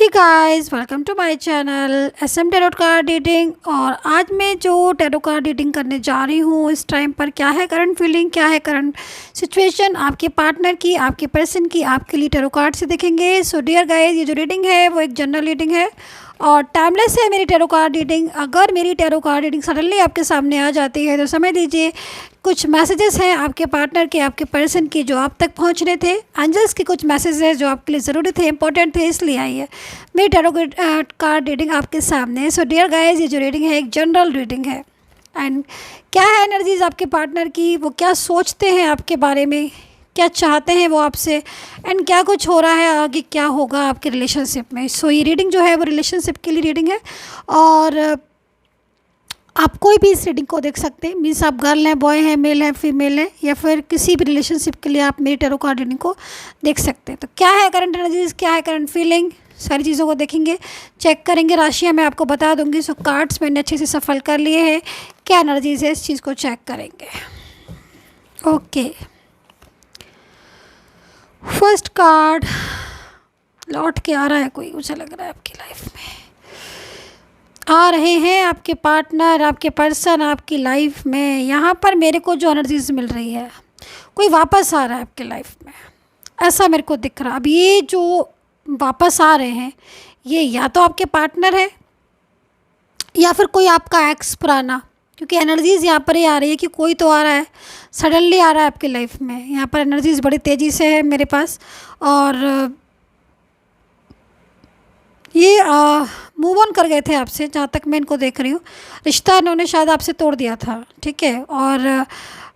Hey guys, welcome to my channel SM tarot card reading. और आज मैं जो टैरो कार्ड रीडिंग करने जा रही हूँ, इस टाइम पर क्या है करंट फीलिंग, क्या है करंट सिचुएशन आपके पार्टनर की, आपके पर्सन की, आपके लिए टैरो कार्ड से देखेंगे। सो डियर गाइस, ये जो रीडिंग है वो एक जनरल रीडिंग है और टाइमलेस है मेरी टैरो कार्ड रीडिंग। अगर मेरी टैरो कार्ड रीडिंग सडनली आपके सामने आ जाती है तो समझ लीजिए कुछ मैसेजेस हैं आपके पार्टनर के, आपके पर्सन की, जो आप तक पहुंचने थे। एंजल्स के कुछ मैसेजेस हैं जो आपके लिए ज़रूरी थे, इंपॉर्टेंट थे, इसलिए आई है मेरी टैरो कार्ड रीडिंग आपके सामने। सो डियर गाइस, ये जो रीडिंग है एक जनरल रीडिंग है। एंड क्या है एनर्जीज आपके पार्टनर की, वो क्या सोचते हैं आपके बारे में, क्या चाहते हैं वो आपसे, एंड क्या कुछ हो रहा है आगे, क्या होगा आपके रिलेशनशिप में। सो ये रीडिंग जो है वो रिलेशनशिप के लिए रीडिंग है और आप कोई भी इस रीडिंग को देख सकते हैं। मीन्स आप गर्ल हैं, बॉय हैं, मेल हैं, फीमेल हैं, या फिर किसी भी रिलेशनशिप के लिए आप मेरी टैरो कार्ड रीडिंग को देख सकते हैं। तो क्या है करंट एनर्जीज, क्या है करंट फीलिंग, सारी चीज़ों को देखेंगे, चेक करेंगे। राशियाँ मैं आपको बता दूंगी। सो कार्ड्स मैंने अच्छे से सफल कर लिए हैं, क्या एनर्जीज है इस चीज़ को चेक करेंगे। ओके, फर्स्ट कार्ड लौट के आ रहा है कोई, मुझे लग रहा है आपकी लाइफ में आ रहे हैं आपके पार्टनर, आपके पर्सन आपकी लाइफ में। यहाँ पर मेरे को जो एनर्जीज मिल रही है, कोई वापस आ रहा है आपके लाइफ में, ऐसा मेरे को दिख रहा है। अब ये जो वापस आ रहे हैं ये या तो आपके पार्टनर है या फिर कोई आपका एक्स पुराना, क्योंकि एनर्जीज़ यहाँ पर ही आ रही है कि कोई तो आ रहा है, सडनली आ रहा है आपकी लाइफ में। यहाँ पर एनर्जीज़ बड़ी तेज़ी से है मेरे पास और ये मूव ऑन कर गए थे आपसे, जहाँ तक मैं इनको देख रही हूँ। रिश्ता इन्होंने शायद आपसे तोड़ दिया था, ठीक है। और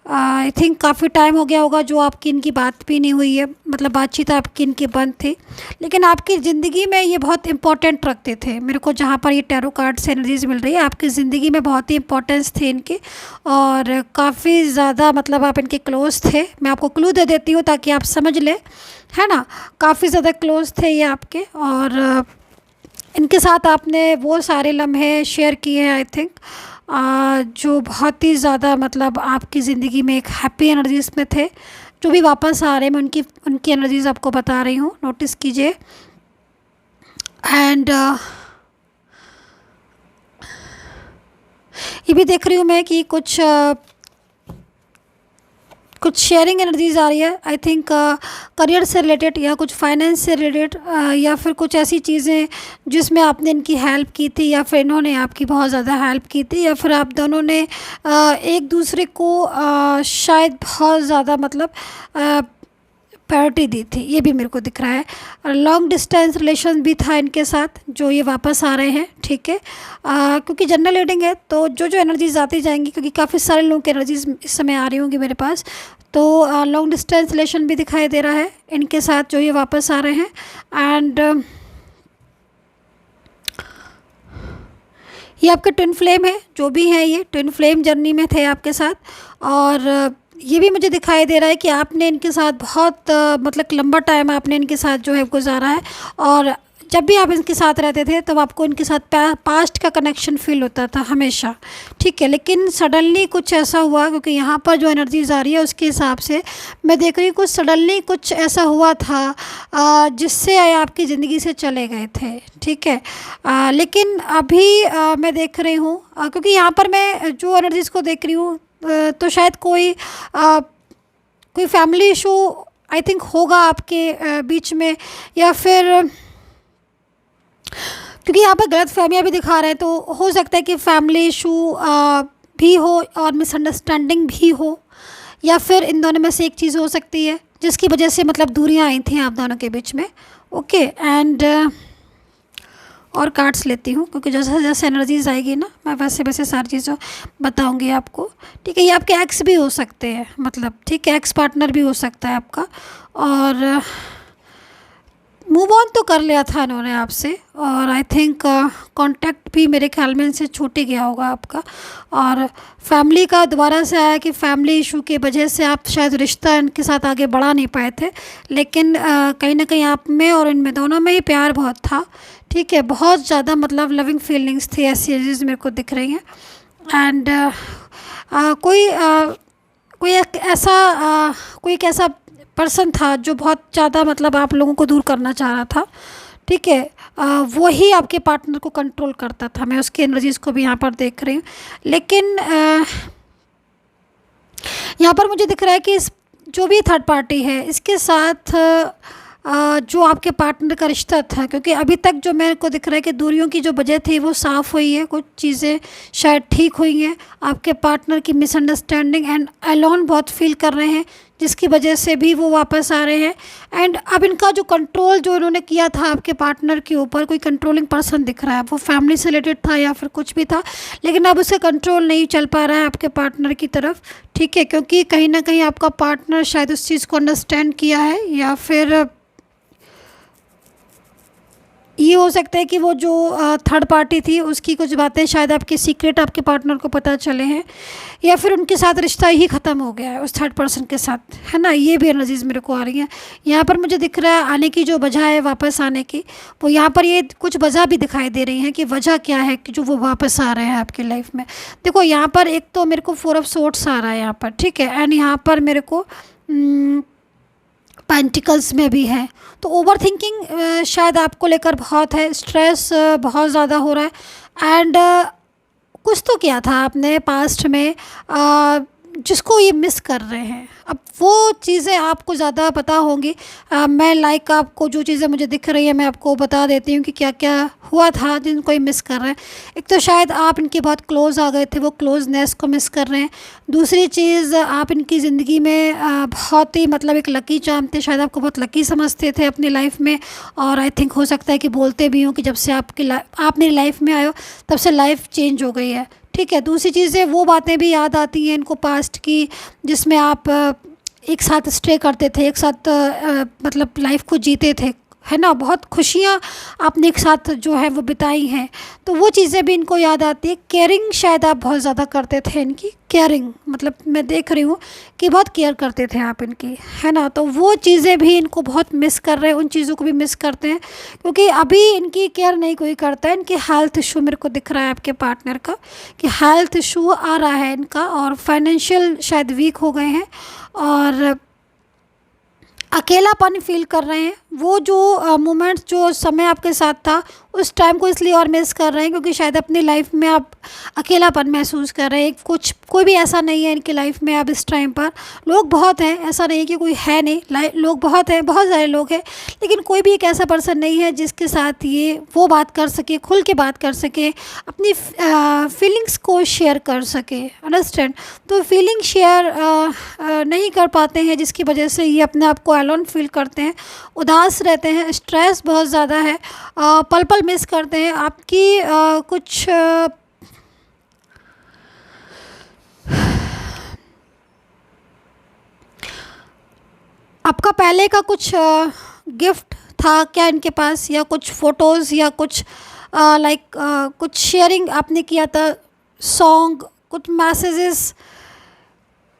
आई थिंक काफ़ी टाइम हो गया होगा जो आपकी इनकी बात भी नहीं हुई है, मतलब बातचीत आपकी इनकी बंद थी। लेकिन आपकी ज़िंदगी में ये बहुत इंपॉर्टेंट रखते थे मेरे को, जहाँ पर ये टैरो कार्ड से एनर्जीज मिल रही है। आपकी ज़िंदगी में बहुत ही इंपॉर्टेंस थे इनके और काफ़ी ज़्यादा, मतलब आप इनके क्लोज थे। मैं आपको क्लू दे देती हूँ ताकि आप समझ लें, है ना। काफ़ी ज़्यादा क्लोज थे ये आपके और इनके साथ आपने वो सारे लम्हे शेयर किए हैं, आई थिंक, जो बहुत ही ज़्यादा, मतलब आपकी ज़िंदगी में एक हैप्पी एनर्जीज में थे। जो भी वापस आ रहे हैं मैं उनकी एनर्जीज आपको बता रही हूँ, नोटिस कीजिए। एंड ये भी देख रही हूँ मैं कि कुछ शेयरिंग एनर्जीज आ रही है, आई थिंक करियर से रिलेटेड या कुछ फाइनेंस से रिलेटेड, या फिर कुछ ऐसी चीज़ें जिसमें आपने इनकी हेल्प की थी या फिर इन्होंने आपकी बहुत ज़्यादा हेल्प की थी, या फिर आप दोनों ने एक दूसरे को शायद बहुत ज़्यादा, मतलब प्रायोरिटी दी थी। ये भी मेरे को दिख रहा है। लॉन्ग डिस्टेंस रिलेशन भी था इनके साथ जो ये वापस आ रहे हैं, ठीक है। क्योंकि जनरल रीडिंग है तो जो जो एनर्जीज आती जाएंगी, क्योंकि काफ़ी सारे लोगों की एनर्जीज इस समय आ रही होंगी मेरे पास। तो लॉन्ग डिस्टेंस रिलेशन भी दिखाई दे रहा है इनके साथ जो ये वापस आ रहे हैं। एंड ये आपके ट्विन फ्लेम है, जो भी हैं ये ट्विन फ्लेम जर्नी में थे आपके साथ। और ये भी मुझे दिखाई दे रहा है कि आपने इनके साथ बहुत मतलब लंबा टाइम आपने इनके साथ जो है गुजारा है। और जब भी आप इनके साथ रहते थे तब आपको इनके साथ पास्ट का कनेक्शन फील होता था हमेशा, ठीक है। लेकिन सडनली कुछ ऐसा हुआ, क्योंकि यहाँ पर जो एनर्जीज आ रही है उसके हिसाब से मैं देख रही हूँ कुछ सडनली कुछ ऐसा हुआ था जिससे आपकी ज़िंदगी से चले गए थे, ठीक है। लेकिन अभी मैं देख रही हूँ, क्योंकि यहाँ पर मैं जो एनर्जीज को देख रही हूँ तो शायद कोई फैमिली इशू आई थिंक होगा आपके बीच में, या फिर क्योंकि यहाँ पर गलत फहमियाँ भी दिखा रहे हैं तो हो सकता है कि फैमिली इशू भी हो और मिसअंडरस्टैंडिंग भी हो, या फिर इन दोनों में से एक चीज़ हो सकती है जिसकी वजह से मतलब दूरियाँ आई थी आप दोनों के बीच में। ओके, एंड और कार्ड्स लेती हूँ क्योंकि जैसे जैसे एनर्जीज आएगी ना मैं वैसे वैसे सारी चीज़ें बताऊँगी आपको, ठीक है। ये आपके एक्स भी हो सकते हैं, मतलब ठीक है, एक्स पार्टनर भी हो सकता है आपका। और मूव ऑन तो कर लिया था इन्होंने आपसे और आई थिंक कांटेक्ट भी मेरे ख्याल में इनसे छूट ही गया होगा आपका। और फैमिली का दोबारा से आया कि फैमिली इशू की वजह से आप शायद रिश्ता इनके साथ आगे बढ़ा नहीं पाए थे, लेकिन कहीं ना कहीं आप में और इनमें दोनों में ही प्यार बहुत था, ठीक है। बहुत ज़्यादा मतलब लविंग फीलिंग्स थी, ऐसी चीज़ मेरे को दिख रही हैं। एंड कोई एक ऐसा पर्सन था जो बहुत ज़्यादा मतलब आप लोगों को दूर करना चाह रहा था, ठीक है। वही आपके पार्टनर को कंट्रोल करता था। मैं उसकी एनर्जीज़ को भी यहाँ पर देख रही हूँ। लेकिन यहाँ पर मुझे दिख रहा है कि इस जो भी थर्ड पार्टी है इसके साथ जो आपके पार्टनर का रिश्ता था, क्योंकि अभी तक जो मेरे को दिख रहा है कि दूरियों की जो वजह थी वो साफ़ हुई है, कुछ चीज़ें शायद ठीक हुई हैं। आपके पार्टनर की मिसअंडरस्टैंडिंग एंड अलोन बहुत फील कर रहे हैं, जिसकी वजह से भी वो वापस आ रहे हैं। एंड अब इनका जो कंट्रोल जो इन्होंने किया था आपके पार्टनर के ऊपर, कोई कंट्रोलिंग पर्सन दिख रहा है, वो फैमिली से रिलेटेड था या फिर कुछ भी था, लेकिन अब उसे कंट्रोल नहीं चल पा रहा है आपके पार्टनर की तरफ। ठीक है, क्योंकि कहीं ना कहीं आपका पार्टनर शायद उस चीज़ को अंडरस्टैंड किया है, या फिर ये हो सकता है कि वो जो थर्ड पार्टी थी उसकी कुछ बातें शायद आपके सीक्रेट आपके पार्टनर को पता चले हैं, या फिर उनके साथ रिश्ता ही ख़त्म हो गया है उस थर्ड पर्सन के साथ, है ना। ये भी एनर्जीज़ मेरे को आ रही हैं। यहाँ पर मुझे दिख रहा है आने की जो वजह है वापस आने की, वो यहाँ पर ये कुछ वजह भी दिखाई दे रही हैं कि वजह क्या है कि जो वो वापस आ रहे हैं आपकी लाइफ में। देखो यहाँ पर एक तो मेरे को 4 ऑफ सोर्ड्स आ रहा है यहाँ पर, ठीक है, एंड यहाँ पर मेरे को पेंटिकल्स में भी है। तो ओवर थिंकिंग शायद आपको लेकर बहुत है, स्ट्रेस बहुत ज़्यादा हो रहा है। एंड कुछ तो किया था आपने पास्ट में जिसको ये मिस कर रहे हैं। अब वो चीज़ें आपको ज़्यादा पता होंगी। मैं आपको जो चीज़ें मुझे दिख रही है मैं आपको बता देती हूँ कि क्या क्या हुआ था जिनको ये मिस कर रहे हैं। एक तो शायद आप इनके बहुत क्लोज़ आ गए थे, वो क्लोजनेस को मिस कर रहे हैं। दूसरी चीज़, आप इनकी ज़िंदगी में बहुत ही मतलब एक लकी चार्म थे, शायद आपको बहुत लकी समझते थे अपनी लाइफ में, और आई थिंक हो सकता है कि बोलते भी हों कि जब से आप मेरी लाइफ में आए हो तब से लाइफ चेंज हो गई है। ठीक है, दूसरी चीज़ें वो बातें भी याद आती हैं इनको पास्ट की, जिसमें आप एक साथ स्टे करते थे, एक साथ मतलब लाइफ को जीते थे, है ना। बहुत खुशियाँ आपने एक साथ जो है वो बिताई हैं, तो वो चीज़ें भी इनको याद आती है। केयरिंग शायद आप बहुत ज़्यादा करते थे इनकी, केयरिंग मतलब मैं देख रही हूँ कि बहुत केयर करते थे आप इनकी, है ना। तो वो चीज़ें भी इनको बहुत मिस कर रहे हैं, उन चीज़ों को भी मिस करते हैं, क्योंकि अभी इनकी केयर नहीं कोई करता है। इनकी हेल्थ इशू मेरे को दिख रहा है आपके पार्टनर का, कि हेल्थ इशू आ रहा है इनका, और फाइनेंशियल शायद वीक हो गए हैं, और अकेलापन फील कर रहे हैं। वो जो मोमेंट्स जो समय आपके साथ था उस टाइम को इसलिए और मिस कर रहे हैं क्योंकि शायद अपनी लाइफ में आप अकेलापन महसूस कर रहे हैं। कोई भी ऐसा नहीं है इनकी लाइफ में अब इस टाइम पर। लोग बहुत हैं, ऐसा नहीं कि कोई है नहीं, लोग बहुत हैं, बहुत सारे लोग हैं, लेकिन कोई भी एक ऐसा पर्सन नहीं है जिसके साथ ये वो बात कर सके, खुल के बात कर सके, अपनी फीलिंग्स को शेयर कर सके, अंडरस्टैंड। तो फीलिंग शेयर नहीं कर पाते हैं, जिसकी वजह से ये अपने आप को अलोन फील करते हैं, उदास रहते हैं, स्ट्रेस बहुत ज़्यादा है, पल पल मिस करते हैं आपकी कुछ आपका पहले का कुछ गिफ्ट था क्या इनके पास, या कुछ फ़ोटोज़, या कुछ लाइक कुछ शेयरिंग आपने किया था, सॉन्ग, कुछ मैसेजेस,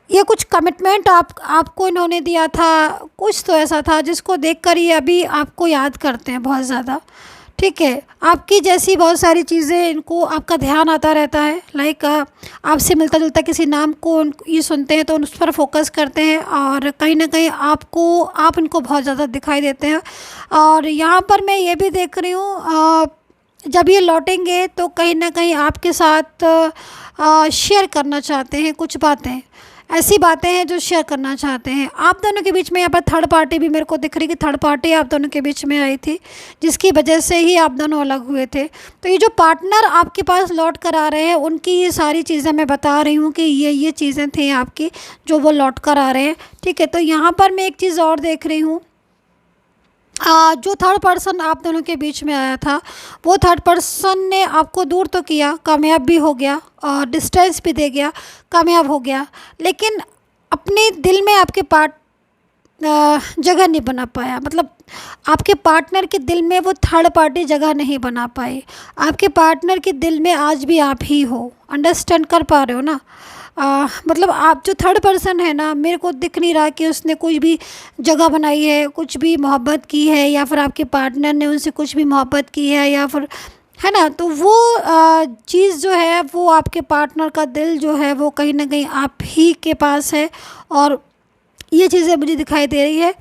या कुछ कमिटमेंट आपको इन्होंने दिया था। कुछ तो ऐसा था जिसको देखकर ये अभी आपको याद करते हैं बहुत ज़्यादा। ठीक है, आपकी जैसी बहुत सारी चीज़ें इनको आपका ध्यान आता रहता है, लाइक आपसे मिलता जुलता किसी नाम को ये सुनते हैं तो उस पर फोकस करते हैं, और कहीं ना कहीं आप इनको बहुत ज़्यादा दिखाई देते हैं। और यहाँ पर मैं ये भी देख रही हूँ जब ये लौटेंगे तो कहीं ना कहीं आपके साथ शेयर करना चाहते हैं, कुछ बातें ऐसी बातें हैं जो शेयर करना चाहते हैं। आप दोनों के बीच में यहाँ पर थर्ड पार्टी भी मेरे को दिख रही कि थर्ड पार्टी आप दोनों के बीच में आई थी, जिसकी वजह से ही आप दोनों अलग हुए थे। तो ये जो पार्टनर आपके पास लौट कर आ रहे हैं उनकी ये सारी चीज़ें मैं बता रही हूँ कि ये चीज़ें थी आपकी जो वो लौट कर आ रहे हैं। ठीक है, तो यहाँ पर मैं एक चीज़ और देख रही हूँ, जो थर्ड पर्सन आप दोनों के बीच में आया था वो थर्ड पर्सन ने आपको दूर तो किया, कामयाब भी हो गया, और डिस्टेंस भी दे गया, कामयाब हो गया, लेकिन अपने दिल में आपके जगह नहीं बना पाया। मतलब आपके पार्टनर के दिल में वो थर्ड पार्टी जगह नहीं बना पाई। आपके पार्टनर के दिल में आज भी आप ही हो, अंडरस्टैंड कर पा रहे हो ना। मतलब आप जो थर्ड पर्सन है ना, मेरे को दिख नहीं रहा कि उसने कुछ भी जगह बनाई है, कुछ भी मोहब्बत की है, या फिर आपके पार्टनर ने उनसे कुछ भी मोहब्बत की है, या फिर, है ना। तो वो चीज़ जो है वो आपके पार्टनर का दिल जो है वो कहीं ना कहीं आप ही के पास है, और ये चीज़ें मुझे दिखाई दे रही है।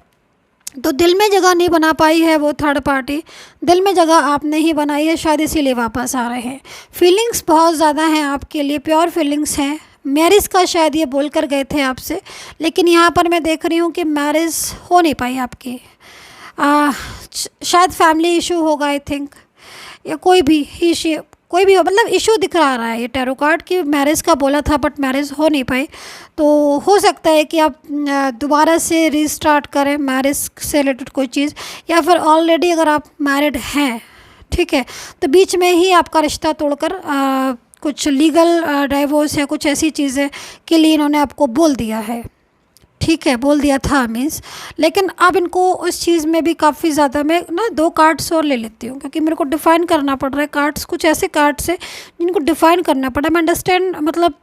तो दिल में जगह नहीं बना पाई है वो थर्ड पार्टी, दिल में जगह आपने ही बनाई है, शायद इसीलिए वापस आ रहे हैं। फीलिंग्स बहुत ज़्यादा हैं आपके लिए, प्योर फीलिंग्स हैं। मैरिज का शायद ये बोल कर गए थे आपसे, लेकिन यहाँ पर मैं देख रही हूँ कि मैरिज हो नहीं पाई आपकी। शायद फैमिली इशू होगा आई थिंक, या कोई भी इशू, कोई भी हो, मतलब इशू दिख रहा है। ये टैरो कार्ड की मैरिज का बोला था बट मैरिज हो नहीं पाई। तो हो सकता है कि आप दोबारा से रीस्टार्ट करें मैरिज से रिलेटेड कोई चीज़, या फिर ऑलरेडी अगर आप मैरिड हैं, ठीक है, तो बीच में ही आपका रिश्ता तोड़कर कुछ लीगल डाइवोर्स या कुछ ऐसी चीज़ें के लिए इन्होंने आपको बोल दिया है, ठीक है, बोल दिया था मीन्स। लेकिन अब इनको उस चीज़ में भी काफ़ी ज़्यादा, मैं ना 2 कार्ड्स और ले लेती हूँ क्योंकि मेरे को डिफ़ाइन करना पड़ रहा है। कार्ड्स कुछ ऐसे कार्ड्स हैं जिनको डिफ़ाइन करना पड़ा। मैं अंडरस्टैंड मतलब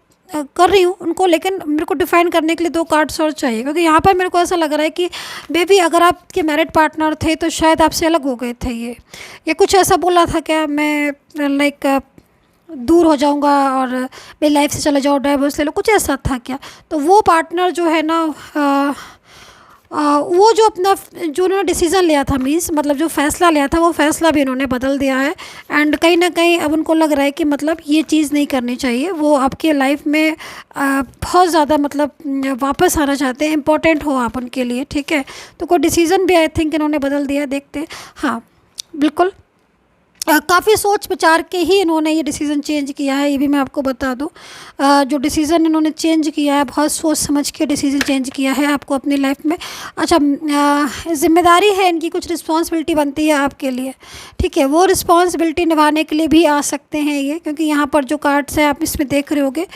कर रही हूँ उनको, लेकिन मेरे को डिफ़ाइन करने के लिए 2 कार्ड्स और चाहिए, क्योंकि यहाँ पर मेरे को ऐसा लग रहा है कि बेबी अगर आपके मैरिड पार्टनर थे तो शायद आपसे अलग हो गए थे ये, या कुछ ऐसा बोला था क्या, मैं लाइक दूर हो जाऊंगा और मेरी लाइफ से चला जाओ, डाइवोर्स ले लो, कुछ ऐसा था क्या। तो वो पार्टनर जो है ना, वो जो अपना जो उन्होंने डिसीज़न लिया था, मीन्स मतलब जो फ़ैसला लिया था, वो फ़ैसला भी इन्होंने बदल दिया है। एंड कहीं ना कहीं अब उनको लग रहा है कि मतलब ये चीज़ नहीं करनी चाहिए। वो आपके लाइफ में बहुत ज़्यादा मतलब वापस आना चाहते हैं, इम्पोर्टेंट हो आप उनके लिए, ठीक है। तो कोई डिसीज़न भी आई थिंक इन्होंने बदल दिया, देखते हैं। हाँ बिल्कुल, काफ़ी सोच विचार के ही इन्होंने ये डिसीज़न चेंज किया है, ये भी मैं आपको बता दूं। जो डिसीज़न इन्होंने चेंज किया है, बहुत सोच समझ के डिसीज़न चेंज किया है आपको अपनी लाइफ में। अच्छा, ज़िम्मेदारी है इनकी, कुछ रिस्पॉन्सिबिलिटी बनती है आपके लिए, ठीक है। वो रिस्पॉन्सिबिलिटी निभाने के लिए भी आ सकते हैं ये, क्योंकि यहाँ पर जो कार्ड्स हैं आप इसमें देख रहे होगे,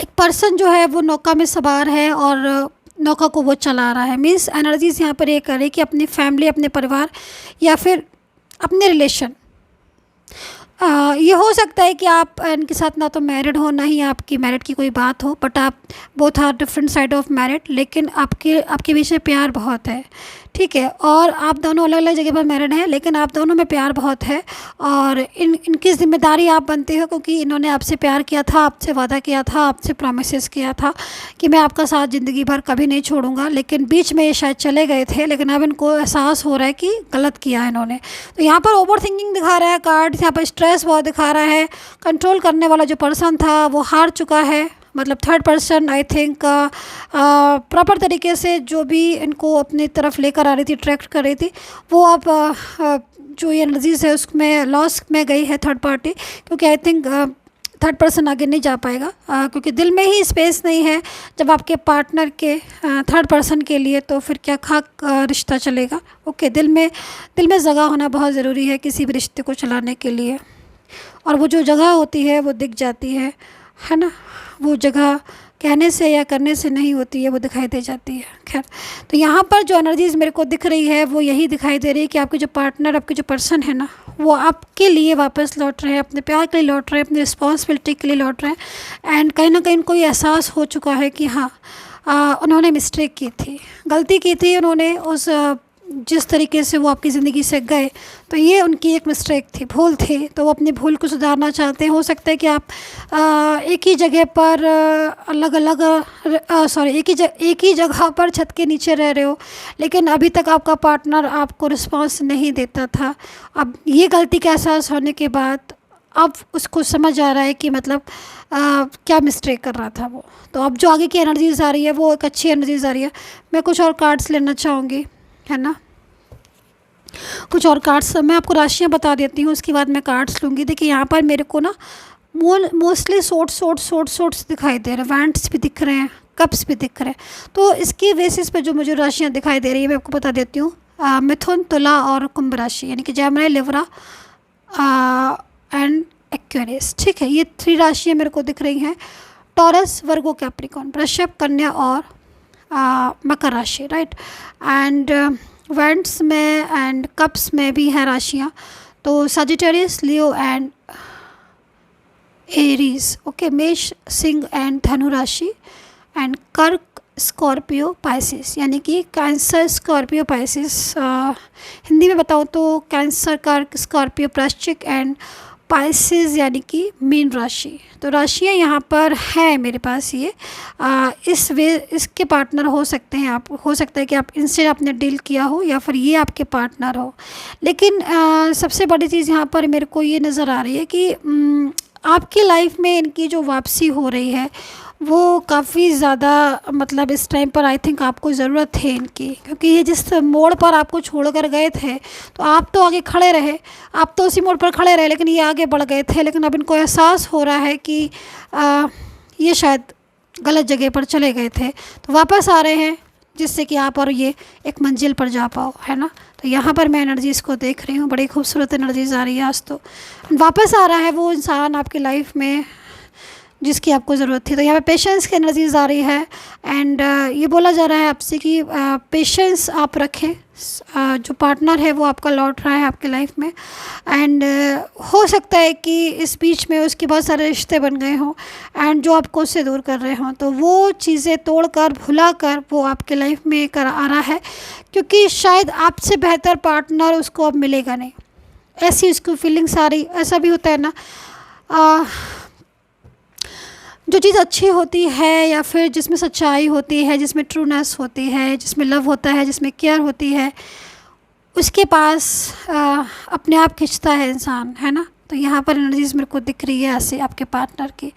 एक पर्सन जो है वो नौका में सवार है और नौका को वो चला रहा है। मीन्स एनर्जीज यहाँ पर ये करे कि अपनी फैमिली, अपने परिवार या फिर अपने रिलेशन, ये हो सकता है कि आप इनके साथ ना तो मैरिड हो, ना ही आपकी मैरिड की कोई बात हो, बट आप both are different side of married, लेकिन आपके बीच में प्यार बहुत है, ठीक है। और आप दोनों अलग अलग जगह पर मैरिड हैं, लेकिन आप दोनों में प्यार बहुत है और इनकी ज़िम्मेदारी आप बनते हो, क्योंकि इन्होंने आपसे प्यार किया था, आपसे वादा किया था, आपसे प्रॉमिसेस किया था कि मैं आपका साथ ज़िंदगी भर कभी नहीं छोड़ूंगा। लेकिन बीच में ये शायद चले गए थे, लेकिन अब इनको एहसास हो रहा है कि गलत किया है इन्होंने। तो यहाँ पर ओवर थिंकिंग दिखा रहा है कार्ड, यहाँ पर स्ट्रेस बहुत दिखा रहा है। कंट्रोल करने वाला जो पर्सन था वो हार चुका है, मतलब third person I think proper तरीके से जो भी इनको अपनी तरफ लेकर आ रही थी, अट्रैक्ट कर रही थी, वो अब जो ये एनर्जीज है उसमें लॉस में गई है थर्ड पार्टी, क्योंकि आई थिंक थर्ड पर्सन आगे नहीं जा पाएगा, क्योंकि दिल में ही स्पेस नहीं है जब आपके पार्टनर के थर्ड पर्सन के लिए, तो फिर क्या खाक रिश्ता चलेगा। ओके, दिल में जगह होना बहुत ज़रूरी है किसी भी रिश्ते को चलाने के लिए, और वो जो जगह होती है वो दिख जाती है ना। वो जगह कहने से या करने से नहीं होती है, वो दिखाई दे जाती है। खैर, तो यहाँ पर जो एनर्जीज़ मेरे को दिख रही है वो यही दिखाई दे रही है कि आपके जो पार्टनर, आपके जो पर्सन है ना, वो आपके लिए वापस लौट रहे हैं, अपने प्यार के लिए लौट रहे हैं, अपनी रिस्पॉन्सिबिलिटी के लिए लौट रहे हैं। एंड कहीं ना कहीं उनको ये एहसास हो चुका है कि हाँ, उन्होंने मिस्टेक की थी, गलती की थी उन्होंने, उस जिस तरीके से वो आपकी ज़िंदगी से गए, तो ये उनकी एक मिस्टेक थी, भूल थी, तो वो अपनी भूल को सुधारना चाहते हैं। हो सकता है कि आप एक ही जगह पर एक ही जगह पर छत के नीचे रह रहे हो, लेकिन अभी तक आपका पार्टनर आपको रिस्पॉन्स नहीं देता था। अब ये गलती का एहसास होने के बाद अब उसको समझ आ रहा है कि मतलब क्या मिस्टेक कर रहा था वो। तो अब जो आगे की एनर्जीज आ रही है वो एक अच्छी एनर्जीज आ रही है। मैं कुछ और कार्ड्स लेना चाहूँगी, है ना, कुछ और कार्ड्स मैं आपको राशियाँ बता देती हूँ, उसके बाद मैं कार्ड्स लूँगी। देखिए यहाँ पर मेरे को ना मोस्टली सोट्स दिखाई दे रहे हैं, वैंड्स भी दिख रहे हैं, कप्स भी दिख रहे हैं। तो इसकी बेसिस पे जो मुझे राशियाँ दिखाई दे रही है मैं आपको बता देती हूँ। मिथुन, तुला और कुंभ राशि, यानी कि जेमिनी, लिब्रा एंड एक्वेरियस, ठीक है। ये 3 राशियाँ मेरे को दिख रही हैं। टॉरस, वर्गो, कैप्रिकॉर्न, वृषभ, कन्या और मकर राशि, राइट। एंड वैंड्स में एंड कप्स में भी हैं राशियाँ, तो Sagittarius, Leo and Aries, okay. मेष, सिंह एंड धनु राशि, एंड कर्क, स्कॉर्पियो, पाइसिस, यानी कि कैंसर, स्कॉर्पियो, पाइसिस। हिंदी में बताऊँ तो कैंसर, कर्क, स्कॉर्पियो, वृश्चिक एंड पाइसेस यानी कि मीन राशि। तो राशियाँ यहाँ पर हैं मेरे पास ये इसके पार्टनर हो सकते हैं आप, हो सकता है कि आप इनसे आपने डील किया हो या फिर ये आपके पार्टनर हो। लेकिन सबसे बड़ी चीज़ यहाँ पर मेरे को ये नज़र आ रही है कि आपकी लाइफ में इनकी जो वापसी हो रही है वो काफ़ी ज़्यादा, मतलब इस टाइम पर आई थिंक आपको ज़रूरत है इनकी, क्योंकि ये जिस मोड़ पर आपको छोड़ कर गए थे तो आप तो आगे खड़े रहे, आप तो उसी मोड़ पर खड़े रहे, लेकिन ये आगे बढ़ गए थे। लेकिन अब इनको एहसास हो रहा है कि ये शायद गलत जगह पर चले गए थे, तो वापस आ रहे हैं जिससे कि आप और ये एक मंजिल पर जा पाओ, है ना। तो यहाँ पर मैं एनर्जीज़ को देख रही हूँ, बड़ी खूबसूरत एनर्जीज़ आ रही है आज। तो वापस आ रहा है वो इंसान आपकी लाइफ में जिसकी आपको ज़रूरत थी। तो यहाँ पे पेशेंस की एनर्जीज आ रही है एंड ये बोला जा रहा है आपसे कि पेशेंस आप रखें। जो पार्टनर है वो आपका लौट रहा है आपकी लाइफ में एंड हो सकता है कि इस बीच में उसके बहुत सारे रिश्ते बन गए हों एंड जो आपको उससे दूर कर रहे हों, तो वो चीज़ें तोड़कर भुलाकर वो आपके लाइफ में आ रहा है, क्योंकि शायद आपसे बेहतर पार्टनर उसको अब मिलेगा नहीं, ऐसी उसको फीलिंग्स आ रही। ऐसा भी होता है ना, जो चीज़ अच्छी होती है या फिर जिसमें सच्चाई होती है, जिसमें ट्रूनेस होती है, जिसमें लव होता है, जिसमें केयर होती है, उसके पास अपने आप खिंचता है इंसान, है ना। तो यहाँ पर एनर्जीज़ मेरे को दिख रही है ऐसे आपके पार्टनर की।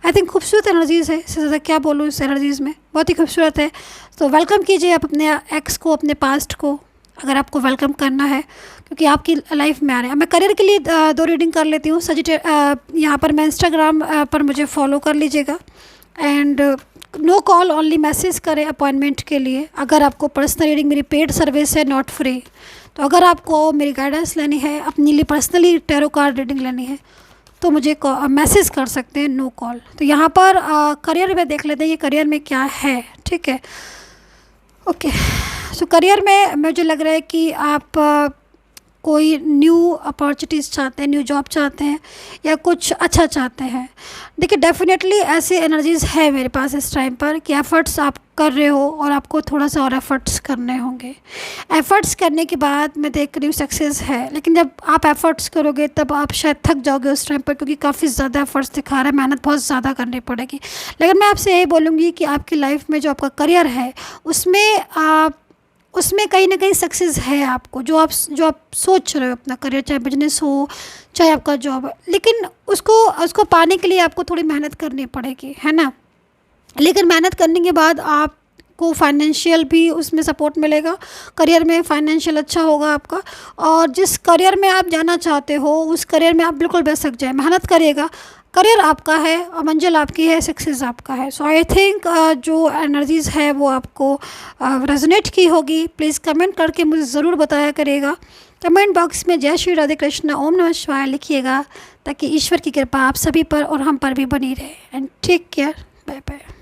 आई थिंक खूबसूरत एनर्जीज़ है, इससे ज़्यादा क्या बोलूँ इस एनर्जीज़ में, बहुत ही खूबसूरत है। तो वेलकम कीजिए आप अपने एक्स को, अपने पास्ट को, अगर आपको वेलकम करना है, क्योंकि आपकी लाइफ में आ रहे हैं। मैं करियर के लिए 2 रीडिंग कर लेती हूँ। यहाँ पर मैं इंस्टाग्राम पर मुझे फॉलो कर लीजिएगा and no call, only message करें अपॉइंटमेंट के लिए। अगर आपको पर्सनल रीडिंग, मेरी पेड सर्विस है, नॉट फ्री। तो अगर आपको मेरी गाइडेंस लेनी है, अपने लिए पर्सनली टैरो कार्ड रीडिंग लेनी है, तो मुझे मैसेज कर सकते हैं, नो कॉल। तो यहाँ पर करियर में देख लेते हैं ये करियर में क्या है, ठीक है। ओके, सो करियर में मुझे लग रहा है कि आप कोई न्यू अपॉर्चुनिटीज़ चाहते हैं, न्यू जॉब चाहते हैं या कुछ अच्छा चाहते हैं। देखिए डेफिनेटली ऐसे एनर्जीज़ है मेरे पास इस टाइम पर कि एफ़र्ट्स आप कर रहे हो और आपको थोड़ा सा और एफ़र्ट्स करने होंगे। एफ़र्ट्स करने के बाद मैं देख रही हूँ सक्सेस है, लेकिन जब आप एफ़र्ट्स करोगे तब आप शायद थक जाओगे उस टाइम पर, क्योंकि काफ़ी ज़्यादा एफ़र्ट्स दिखा रहा है, मेहनत बहुत ज़्यादा करनी पड़ेगी। लेकिन मैं आपसे यही बोलूँगी कि आपकी लाइफ में जो आपका करियर है उसमें कहीं ना कहीं सक्सेस है आपको, जो आप सोच रहे हो अपना करियर, चाहे बिजनेस हो चाहे आपका जॉब है, लेकिन उसको पाने के लिए आपको थोड़ी मेहनत करनी पड़ेगी, है ना। लेकिन मेहनत करने के बाद आपको फाइनेंशियल भी उसमें सपोर्ट मिलेगा, करियर में फाइनेंशियल अच्छा होगा आपका, और जिस करियर में आप जाना चाहते हो उस करियर में आप बिल्कुल बेसक जाए। मेहनत करिएगा, करियर आपका है और मंजिल आपकी है, सक्सेस आपका है। सो आई थिंक जो एनर्जीज़ है वो आपको रेजोनेट की होगी। प्लीज़ कमेंट करके मुझे ज़रूर बताया करिएगा। कमेंट बॉक्स में जय श्री राधे कृष्ण, ओम नमः शिवाय लिखिएगा, ताकि ईश्वर की कृपा आप सभी पर और हम पर भी बनी रहे। And take care, bye bye.